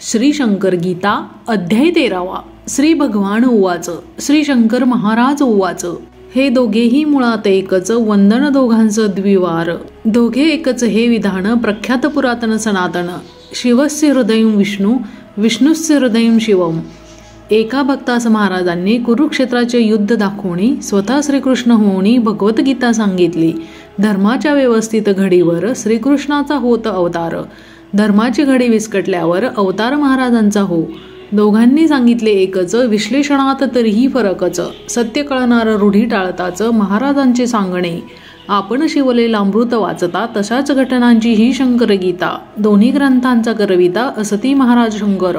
श्री शंकर गीता अध्याय 13. श्री भगवान उवाच. श्री शंकर महाराज उवाच. हे दोघेही मुळात एकच, वंदन दोघांचं द्विवार. दोघे एकच हे विधान प्रख्यात पुरातन सनातन. शिवस्य हृदयं विष्णू, विष्णुस्य हृदयं शिवम. एका भक्तास महाराजांनी कुरुक्षेत्राचे युद्ध दाखवणी स्वतः श्रीकृष्ण होऊनी भगवद्गीता सांगितली. धर्माच्या व्यवस्थित घडीवर श्रीकृष्णाचा होत अवतार. धर्माची घडी विस्कटल्यावर अवतार महाराजांचा हो. दोघांनी सांगितले एकच, विश्लेषणात तरीही फरकच. सत्य कळणार रूढी टाळताच महाराजांचे सांगणे. आपण शिवलेला अमृत वाचता तशाच घटनांची ही शंकर गीता. दोन्ही ग्रंथांचा करविता असती महाराज शंकर.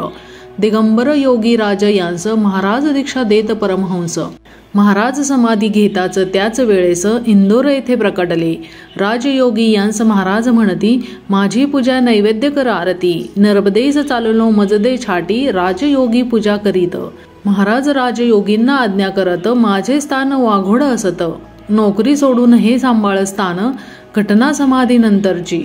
दिगंबर योगी राज यांस महाराज दीक्षा देत परमहंस. महाराज समाधी घेताच त्याच वेळेस इंदोर येथे प्रकटले. राजयोगी यांस महाराज म्हणती, माझी पूजा नैवेद्य कर आरती. नर्मदेस चाललो मजदे छाटी, राजयोगी पूजा करीत. महाराज राजयोगींना आज्ञा करत, माझे स्थान वाघोड असत. नोकरी सोडून हे सांभाळ स्थान, घटना समाधी नंतरची.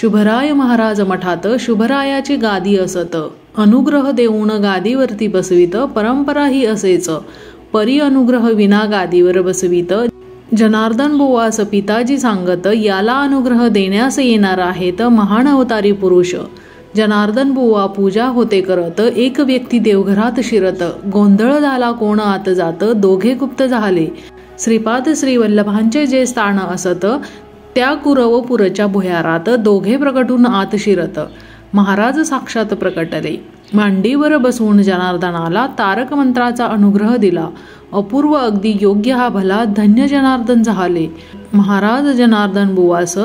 शुभराय महाराज मठात, शुभरायाची गादी असत. अनुग्रह देऊन गादीवरती बसवित, परंपरा ही असेच. परी अनुग्रह विना गादीवर बसवित. जनार्दन बुवास पिताजी सांगत, याला अनुग्रह देण्यास येणार आहेत महान अवतारी पुरुष. जनार्दन बुवा पूजा होते करत, एक व्यक्ती देवघरात शिरत. गोंधळ झाला कोण आत जात, दोघे गुप्त झाले. श्रीपाद श्रीवल्लभांचे जे स्थान असत, त्या कुरवपुरच्या भुयारात दोघे प्रकटून आत शिरत. महाराज साक्षात प्रकटले. मांडीवर बसवून जनार्दनाला तारक मंत्राचा अनुग्रह दिला. अपूर्व अगदी योग्य हा भला, धन्य जनार्दन झाले. महाराज जनार्दन बुवास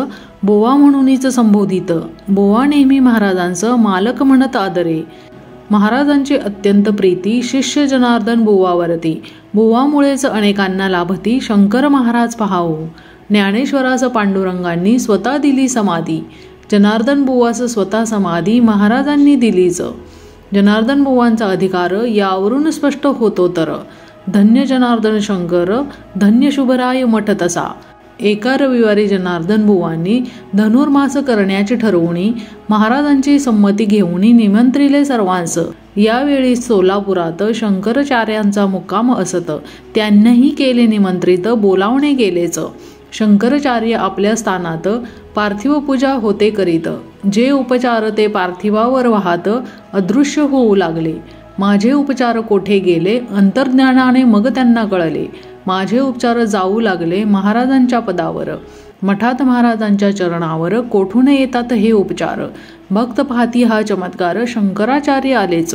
बोवा म्हणूनच संबोधित. बोवा नेहमी महाराजांचं मालक म्हणत आदरे. महाराजांची अत्यंत प्रीती शिष्य जनार्दन बुवावरती. बुवामुळेच अनेकांना लाभती शंकर महाराज पहावो. ज्ञानेश्वरास पांडुरंगांनी स्वतः दिली समाधी. जनार्दन बुवास स्वतः समाधी महाराजांनी दिलीच. जनार्दन बुवांचा अधिकार यावरून स्पष्ट होतो तर. धन्य जनार्दन शंकर, धन्य शुभराय मठ तसा. एका रविवारी जनार्दन बुवांनी धनुर्मास करण्याची ठरवणी महाराजांची संमती घेऊन निमंत्रिले सर्वांस. यावेळी सोलापुरात शंकराचार्यांचा मुक्काम असत. त्यांनाही केले निमंत्रित, बोलावणे गेलेच. शंकराचार्य आपल्या स्थानात पार्थिव पूजा होते करीत. जे उपचार ते पार्थिवावर वाहत अदृश्य होऊ लागले. माझे उपचार कोठे गेले, अंतर्ज्ञानाने मग त्यांना कळले. माझे उपचार जाऊ लागले महाराजांच्या पदावर. मठात महाराजांच्या चरणावर कोठून येतात हे उपचार. भक्त पाहती हा चमत्कार, शंकराचार्य आलेच.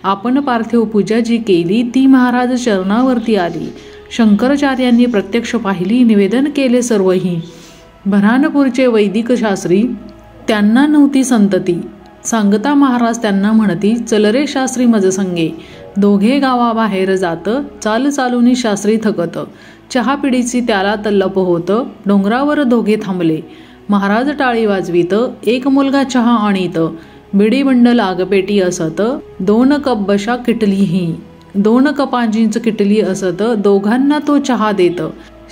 आपण पार्थिव पूजा जी केली ती महाराज चरणावरती आली. शंकराचार्यांनी प्रत्यक्ष पाहिली, निवेदन केले सर्वही. बऱ्हाणपूरचे वैदिक शास्त्री, त्यांना नव्हती संतती. सांगता महाराज त्यांना म्हणती, चल रे शास्त्री मज संगे. दोघे गावाबाहेर जात, चाल चालूनी शास्त्री थकत. चहा पिढीची त्याला तल्लप होत. डोंगरावर दोघे थांबले. महाराज टाळी वाजवीत, एक मुलगा चहा आणीत. बिडी बंडल आगपेटी असत, 2 कप बशा किटलीही. 2 कपांचीच किटली असत, दोघांना तो चहा देत.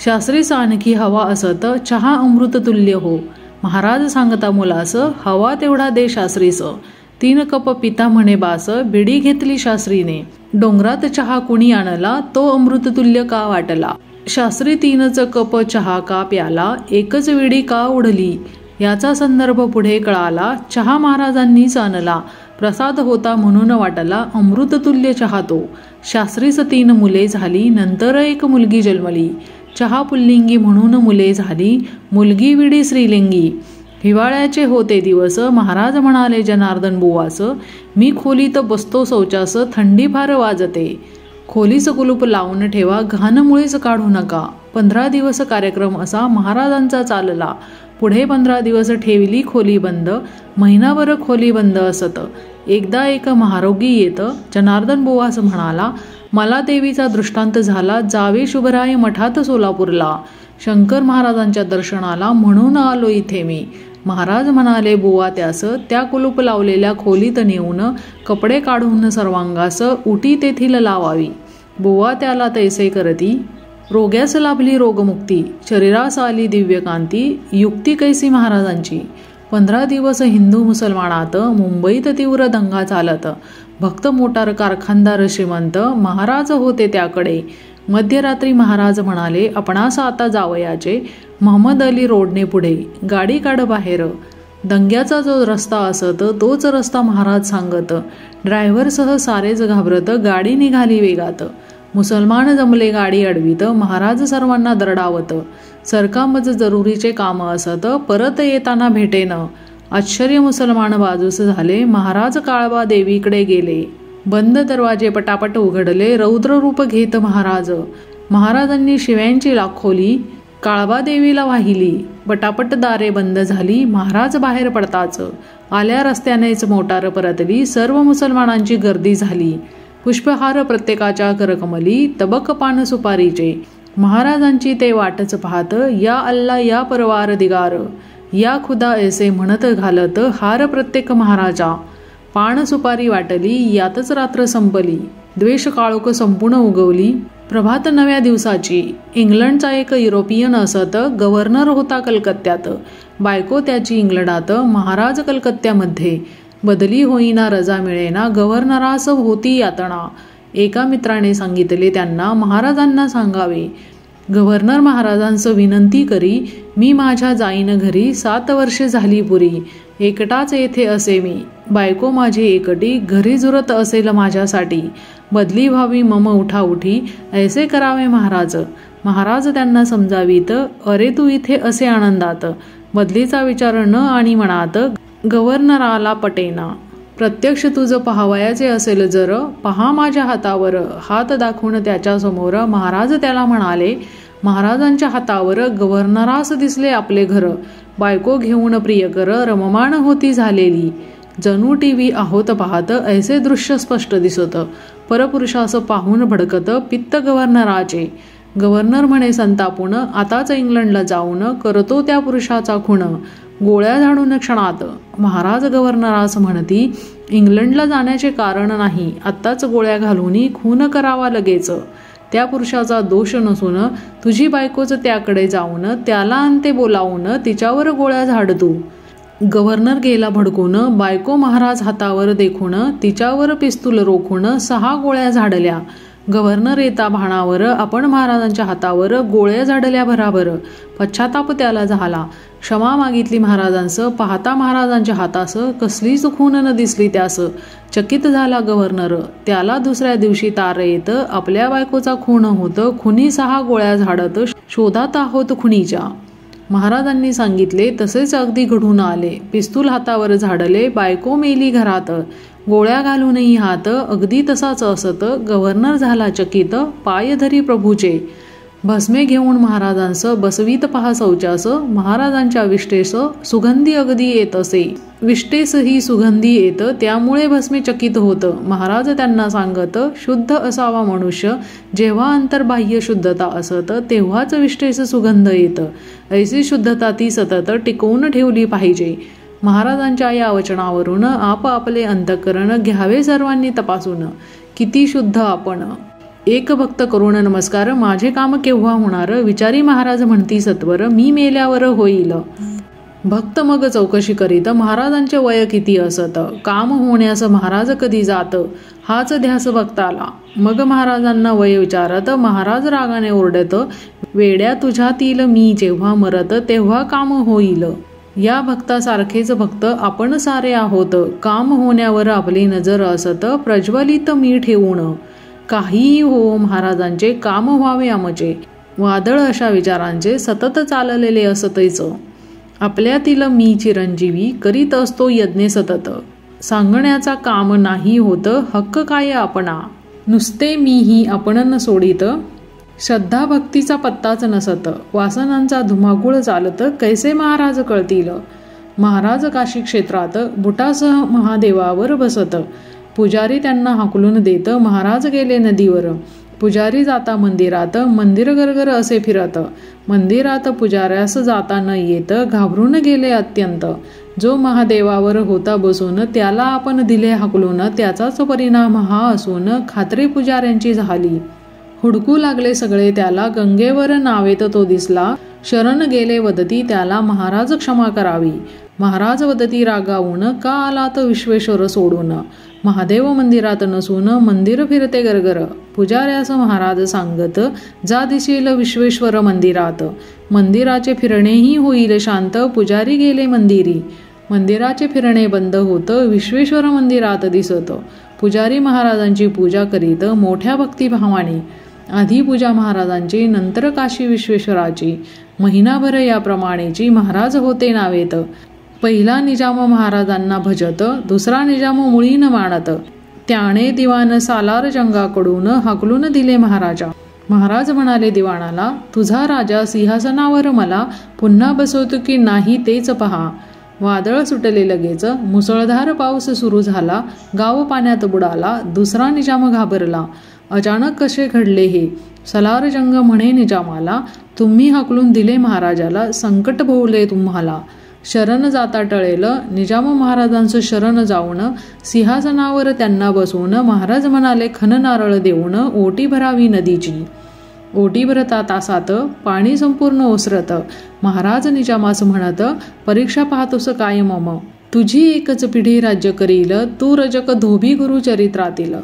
शास्त्रीस आणखी हवा असत, चहा अमृत तुल्य हो. महाराज सांगता मुलास, हवा तेवढा दे शास्त्रीस. 3 कप पिता म्हणे बास, बिडी घेतली शास्त्रीने. डोंगरात चहा कुणी आणला, तो अमृततुल्य का वाटला. शास्त्री 3च कप चहा का प्याला, एकच विडी का उडली. याचा संदर्भ पुढे कळाला. चहा महाराजांनीच आणला, प्रसाद होता म्हणून वाटला, अमृततुल्य चहा तो. शास्त्रीस 3 मुले झाली, नंतर एक मुलगी जन्मली. चहा पुल्लिंगी म्हणून मुले झाली, मुलगी विडी श्रीलिंगी. हिवाळ्याचे होते दिवस. महाराज म्हणाले जनार्दन बुवास, मी खोलीत बसतो शौचास, थंडी फार वाजते. खोलीच कुलूप लावून ठेवा, घाण मुळीच काढू नका. 15 दिवस कार्यक्रम असा महाराजांचा चालला. पुढे 15 दिवस ठेवली खोली बंद. महिनाभर खोली बंद असत. एकदा एक महारोगी येत. जनार्दन बुवास म्हणाला, मला देवीचा दृष्टांत झाला, जावे शुभराय मठात सोलापूरला. शंकर महाराजांच्या दर्शनाला म्हणून आलो इथे मी. महाराज म्हणाले बुवा त्यास, त्या कुलूप लावलेल्या खोलीत नेऊन कपडे काढून सर्वांगास उटी तेथील लावावी. बुवा त्याला तैसे करती. रोग्यास लाभली रोगमुक्ती, शरीरास आली दिव्यकांती. युक्ती कैसी महाराजांची. 15 दिवस हिंदू मुसलमानात मुंबईत तीव्र दंगा चालत. भक्त मोटार कारखानदार श्रीमंत महाराज होते त्याकडे. मध्यरात्री महाराज म्हणाले, आपणास आता जावयाचे. महम्मद अली रोडने पुढे. गाडी काढ बाहेर. दंग्याचा जो रस्ता असत तोच रस्ता महाराज सांगत. ड्रायव्हरसह सारेच घाबरत. गाडी निघाली वेगात. मुसलमान जमले गाडी अडवीत. महाराज सर्वांना दरडावत. सरकामच जरुरीचे काम असत. परत येताना भेटेन. आश्चर्य मुसलमान बाजूस झाले. महाराज काळबा देवीकडे गेले. बंद दरवाजे पटापट उघडले. रौद्र रूप घेत महाराजांनी शिव्यांची लाखोली काळबा देवीला वाहिली. पटापट दारे बंद झाली. महाराज बाहेर पडताच आल्या रस्त्यानेच मोटार परतली. सर्व मुसलमानांची गर्दी झाली. पुष्पहार प्रत्येकाच्या करकमली. तबक पान सुपारीचे. महाराजांची ते वाटच पाहत. या अल्ला या परवार दिगार, या खुदा ऐसे म्हणत घालत हार प्रत्येक महाराजा. पान सुपारी वाटली. यातच रात्र संपली. द्वेष काळोख संपूर्ण उगवली. प्रभात नव्या दिवसाची. इंग्लंडचा एक युरोपियन असत. गव्हर्नर होता कलकत्त्यात. बायको त्याची इंग्लंडात. महाराज कलकत्त्यामध्ये. बदली होईना, रजा मिळेना. गव्हर्नरास होती यातना. एका मित्राने सांगितले त्यांना महाराजांना सांगावे. गव्हर्नर महाराजांस विनंती करी, मी माझ्या जाईन घरी. 7 वर्षे झाली पुरी. एकटाच येथे असे मी. बायको माझी एकटी. घरी जुरत असेल माझ्यासाठी. बदली व्हावी मम उठाउठी. ऐसे करावे महाराज. महाराज त्यांना समजावीत. अरे तू इथे असे आनंदात. बदलीचा विचार न आणि मनात. गव्हर्नराला पटेना. प्रत्यक्ष तुझं पहावयाचे असेल जर, पहा माझ्या हातावर. हात दाखवून त्याच्यासमोर महाराज त्याला म्हणाले. महाराजांच्या हातावर गव्हर्नरास दिसले आपले घर. बायको घेऊन प्रियकर रममाण होती झालेली. जणू टीव्ही आहोत पाहत ऐसे दृश्य स्पष्ट दिसत. परपुरुषास पाहून भडकत पित्त गव्हर्नराचे. गव्हर्नर म्हणे संतापून, आताच इंग्लंडला जाऊन करतो त्या पुरुषाचा खून. गोळ्या झाडून क्षणात. महाराज गव्हर्नरास म्हणती, इंग्लंडला जाण्याचे कारण नाही. आत्ताच गोळ्या घालून खून करावा लगेच. त्या पुरुषाचा दोष नसून तुझी बायकोच त्याकडे जाऊन त्याला अंते बोलावून तिच्यावर गोळ्या झाड तू. गव्हर्नर गेला भडकून. बायको महाराज हातावर देखून तिच्यावर पिस्तूल रोखून 6 गोळ्या झाडल्या. गव्हर्नर येता भाणावर आपण महाराजांच्या हातावर गोळ्या झाडल्या भराभर. पश्चाताप त्याला झाला. क्षमा मागितली महाराजांस. पाहता महाराजांच्या हातास कसलीच खून न दिसली त्यास. चकित झाला गव्हर्नर. त्याला दुसऱ्या दिवशी तार येत. आपल्या बायकोचा खून होत. खुनी 6 गोळ्या झाडत शोधात आहोत खुनीच्या. महाराजांनी सांगितले तसेच अगदी घडून आले. पिस्तूल हातावर झाडले. बायको मेली घरात. गोळ्या घालूनही हात अगदी तसाच असत. गव्हर्नर झाला चकित. पाय धरी प्रभूचे. भस्मे घेऊन महाराजांस बसवीत पहा शौचास. महाराजांच्या विष्टेस सुगंधी अगदी येत असे. विष्टेस ही सुगंधी येत. त्यामुळे भस्मे चकित होत. महाराज त्यांना सांगत, शुद्ध असावा मनुष्य. जेव्हा अंतर्बाह्य शुद्धता असत तेव्हाच विष्टेस सुगंध येत. ऐसी शुद्धता ती सतत टिकवून ठेवली पाहिजे. महाराजांच्या या वचनावरून आपले अंतःकरण घ्यावे सर्वांनी तपासून. किती शुद्ध आपण. एक भक्त करुण नमस्कार. माझे काम केव्हा होणार. विचारी महाराज म्हणती सत्वर. मी मेल्यावर होईल. भक्त मग चौकशी करीत. महाराजांचे वय किती असत. काम होण्यास महाराज कधी जात. हाच ध्यास भक्ताला. मग महाराजांना वय विचारत. महाराज रागाने ओरडत, वेड्या तुझ्यातील मी जेव्हा मरत तेव्हा काम होईल. या भक्तासारखेच भक्त आपण सारे आहोत. काम होण्यावर आपली नजर असत. प्रज्वलित मी ठेवून. काहीही हो महाराजांचे काम व्हावे आमचे. वादळ अशा विचारांचे सतत चाललेले असतेच. आपल्यातील मी चिरंजीवी करीत असतो यज्ञ सतत. सांगण्याचा काम नाही होत हक्क काय आपणा. नुसते मीही आपण न सोडित. श्रद्धा भक्तीचा पत्ताच नसत. वासनांचा धुमाकूळ चालत कैसे महाराज कळतील. महाराज काशी क्षेत्रात बुटासह महादेवावर बसत. पुजारी त्यांना हाकलून देत. महाराज गेले नदीवर. पुजारी जाता मंदिरात. मंदिर गरगर असे फिरत. मंदिरात पुजाऱ्यास जाता न येत. घाबरून गेले अत्यंत. जो महादेवावर होता बसून त्याला आपण दिले हाकलून. त्याचाच परिणाम हा असून खात्री पुजाऱ्यांची झाली. हुडकू लागले सगळे त्याला. गंगेवर नावेत तो दिसला. शरण गेले वदती त्याला महाराज क्षमा करावी. महाराज वदती रागावून, का आलात विश्वेश्वर सोडून. महादेव मंदिरात नसून मंदिर फिरते गरगर. पुजाऱ्यास महाराज सांगत, जा दिसेल विश्वेश्वर मंदिरात. मंदिराचे फिरणेही होईल शांत, पुजारी गेले मंदिरी. मंदिराचे फिरणे बंद होत, विश्वेश्वर मंदिरात दिसत. पुजारी महाराजांची पूजा करीत मोठ्या भक्तिभावाने. आधी पूजा महाराजांची, नंतर काशी विश्वेश्वराची. महिनाभर याप्रमाणेची महाराज होते नावेत. पहिला निजाम महाराजांना भजत, दुसरा निजाम मुळी न मानत. त्याने दिवाण सालार जंगाकडून हाकलून दिले महाराजा. महाराज म्हणाले दिवाणाला, तुझा राजा सिंहासनावर मला पुन्हा बसवतो की नाही तेच पहा. वादळ सुटले लगेच. मुसळधार पाऊस सुरू झाला. गाव पाण्यात बुडाला. दुसरा निजाम घाबरला. अचानक कसे घडले हे. सलार जंग म्हणे निजामाला, तुम्ही हाकलून दिले महाराजाला, संकट भोवले तुम्हाला. शरण जाता टळेल. निजाम महाराजांचं शरण जाऊन सिंहासनावर त्यांना बसवून महाराज म्हणाले, खन नारळ देऊन ओटी भरावी नदीची. ओटी भरता तासात पाणी संपूर्ण ओसरत. महाराज निजामास म्हणत, परीक्षा पाहतोस काय मम. तुझी एकच पिढी राज्य करील, तू रजक धोबी गुरु चरित्रातील.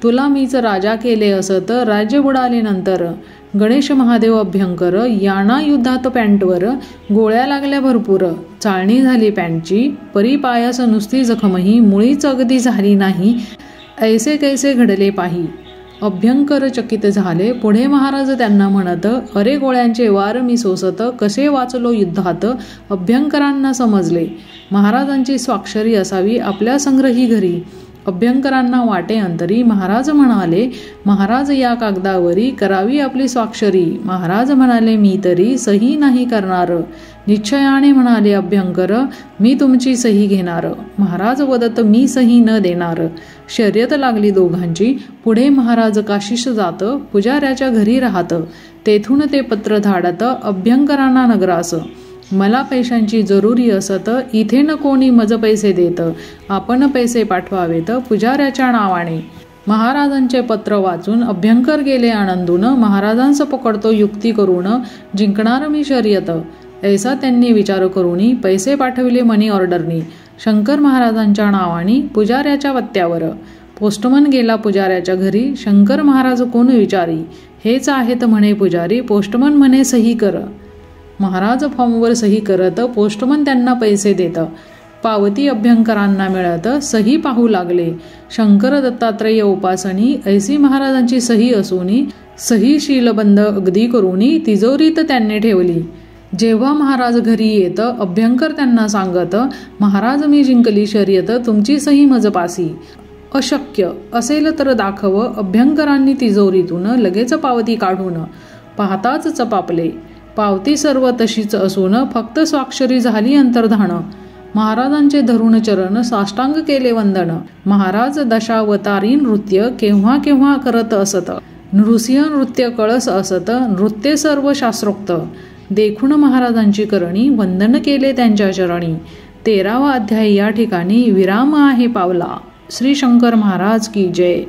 तुला मीच राजा केले असत, राज्य बुडाले नंतर. गणेश महादेव अभ्यंकर याना युद्धात पॅन्टवर. गोळ्या लागल्या भरपूर, चाळणी झाली पॅन्टची. परी पायास नुसती जखमही, मुळीच अगदी झाली नाही. ऐसे कैसे घडले पाही. अभ्यंकर चकित झाले. पुढे महाराज त्यांना म्हणत, अरे गोळ्यांचे वार मी सोसत, कसे वाचलो युद्धात. अभ्यंकरांना समजले महाराजांची स्वाक्षरी असावी आपल्या संग्रही घरी. अभ्यंकरांना वाटे अंतरी. महाराज म्हणाले, महाराज या कागदावरी करावी आपली स्वाक्षरी. महाराज म्हणाले, मी तरी सही नाही करणार. निश्चयाने म्हणाले अभ्यंकर, मी तुमची सही घेणार. महाराज वदत, मी सही न देणार. शर्यत लागली दोघांची. पुढे महाराज काशीस जात, पुजाऱ्याच्या घरी राहत. तेथून ते पत्र धाडत अभ्यंकरांना नगरास. मला पैशांची जरुरी असत, इथे न कोणी मज पैसे देत. आपण पैसे पाठवावेत पुजाऱ्याच्या नावाने. महाराजांचे पत्र वाचून अभ्यंकर गेले आनंदून. महाराजांस पकडतो युक्ती करून, जिंकणार मी शर्यत. ऐसा त्यांनी विचार करूनी पैसे पाठविले मनी ऑर्डरनी. शंकर महाराजांच्या नावाने पुजाऱ्याच्या पत्त्यावर. पोस्टमन गेला पुजाऱ्याच्या घरी. शंकर महाराज कोण विचारी. हेच आहेत म्हणे पुजारी. पोस्टमन म्हणे सही कर. महाराज फॉर्मवर सही करत. पोस्टमन त्यांना पैसे देत. पावती अभ्यंकरांना मिळत. सही पाहू लागले. शंकर दत्तात्रय उपासनी. ऐसी महाराजांची सही असूनी. सही शीलबंद अगदी करूनी तिजोरीत त्यांनी ठेवली. जेव्हा महाराज घरी येत, अभ्यंकर त्यांना सांगत, महाराज मी जिंकली शर्यत, तुमची सही मजपासी. अशक्य असेल तर दाखव. अभ्यंकरांनी तिजोरीतून लगेच पावती काढून पाहताच चपापले. पावती सर्व तशीच असून फक्त स्वाक्षरी झाली अंतर्धान. महाराजांचे धरून चरण साष्टांग केले वंदन. महाराज दशावतारी नृत्य केव्हा केव्हा करत असत. नृसिंह नृत्य कळस असत. नृत्य सर्व शास्त्रोक्त. देखून महाराजांची करणी वंदन केले त्यांच्या चरणी. 13वा अध्याय या ठिकाणी विराम आहे पावला. श्री शंकर महाराज की जय.